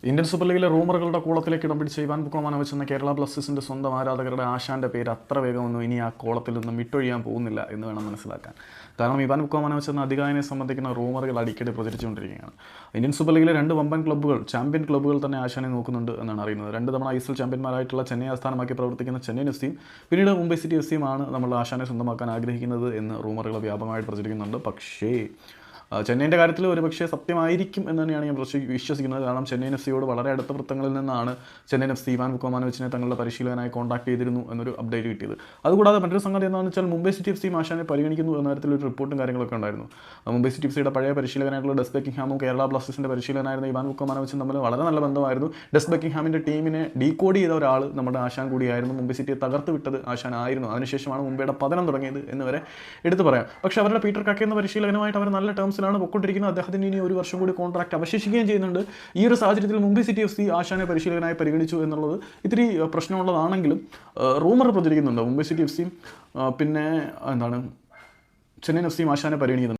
Indian super ലീഗിലെ റൂമറുകളുടെ കൂളത്തിലേക്ക് ഇടം പിടിച്ച ഇവാൻ ബുക്കോമാനോവിച്ച് എന്ന കേരള ബ്ലാസ്റ്റേഴ്സിന്റെ സ്വന്തം ആരാധകരുടെ ആശാന്റെ പേര് അത്ര വേഗമൊന്നും ഇനി ആ കോളത്തിൽ നിന്നും വിട്ടൊഴിയാൻ പോകുന്നില്ല എന്ന് വേണം മനസ്സിലാക്കാൻ. കാരണം ഇവാൻ ബുക്കോമാനോവിച്ച് എന്ന അധികായനെ സംബന്ധിക്കുന്ന റൂമറുകൾ അടിക്കടി പ്രചരിച്ചുകൊണ്ടിരിക്കുകയാണ്. ഇന്ത്യൻ സൂപ്പർ ലീഗിലെ 2 വമ്പൻ ക്ലബ്ബുകൾ, ചാമ്പ്യൻ ക്ലബ്ബുകൾ തന്നെ ആശാനെ നോക്കുന്നുണ്ട് എന്നാണ് അറിയുന്നത്. 2 തവണ ISL ചാമ്പ്യന്മാരായിട്ടുള്ള ചെന്നൈ ആസ്ഥാനമാക്കി പ്രവർത്തിക്കുന്ന ചെന്നൈയിൻ എഫ് സിയും പിന്നീട് മുംബൈ സിറ്റി എഫ് സിയുമാണ് നമ്മൾ ആശാനെ സ്വന്തമാക്കാൻ ആഗ്രഹിക്കുന്നത് എന്ന് റൂമറുകൾ വ്യാപകമായിട്ട് പ്രചരിക്കുന്നുണ്ട്. പക്ഷേ ചെന്നൈൻ്റെ കാര്യത്തിൽ ഒരുപക്ഷെ സത്യമായിരിക്കും എന്ന് തന്നെയാണ് ഞാൻ വിശ്വസിക്കുന്നത്. കാരണം ചെന്നൈയിൻ എഫ് സിയോട് വളരെ അടുത്ത വൃത്തങ്ങളിൽ നിന്നാണ് ചെന്നൈയിൻ എഫ് സി ഇവാൻ ബുക്കോമാനോവിച്ചിനെ തങ്ങളുടെ പരിശീലകനായി കോൺടാക്ട് ചെയ്തിരുന്നു എന്നൊരു അപ്ഡേറ്റ് കിട്ടിയത്. അതുകൂടാതെ മറ്റൊരു സംഗതി എന്താണെന്ന് വെച്ചാൽ മുംബൈ സിറ്റി എഫ് സി ആശാനെ പരിഗണിക്കുന്നു എന്ന തരത്തിലൊരു റിപ്പോർട്ടും കാര്യങ്ങളൊക്കെ ഉണ്ടായിരുന്നു. മുംബൈ സിറ്റി എഫ് സിയുടെ പഴയ പരിശീലകനായിട്ടുള്ള ഡെസ് ബെക്കിംഗ്ഹാമും കേരള ബ്ലാസ്റ്റേഴ്സിൻ്റെ പരിശീലകനായിരുന്ന ഇവാൻ ബുക്കോമാനോവിച്ചും തമ്മിൽ വളരെ നല്ല ബന്ധമായിരുന്നു. ഡെസ് ബെക്കിംഗ്ഹാമിൻ്റെ ടീമിനെ ഡീകോഡ് ചെയ്ത ഒരാൾ നമ്മുടെ ആശാൻ കൂടിയായിരുന്നു. മുംബൈ സിറ്റിയെ തകർത്ത് വിട്ടത് ആശാനായിരുന്നു. അതിനുശേഷമാണ് മുംബൈയുടെ പതനം തുടങ്ങിയത് എന്ന് വരെ എടുത്തു പറയാം. പക്ഷേ അവരുടെ പീറ്റർ കക്കെ എന്ന പരിശീലകനുമായിട്ട് അവർ നല്ല ടേംസിലാണ് പൊക്കൊണ്ടിരിക്കുന്നത്. അദ്ദേഹത്തിന് ഇനി 1 വർഷം കൂടി കോൺട്രാക്ട് അവശേഷിക്കുകയും ചെയ്യുന്നുണ്ട്. ഈ ഒരു സാഹചര്യത്തിൽ മുംബൈ സിറ്റി എഫ് സി ആശാനെ പരിശീലകനായി പരിഗണിച്ചു എന്നുള്ളത് ഇത്തിരി പ്രശ്നമുള്ളതാണെങ്കിലും റൂമർ പ്രചരിക്കുന്നുണ്ട്. മുംബൈ സിറ്റി എഫ് സിയും പിന്നെ ചെന്നൈയിൻ എഫ് സിയും ആശാനെ പരിഗണിക്കുന്നുണ്ട്.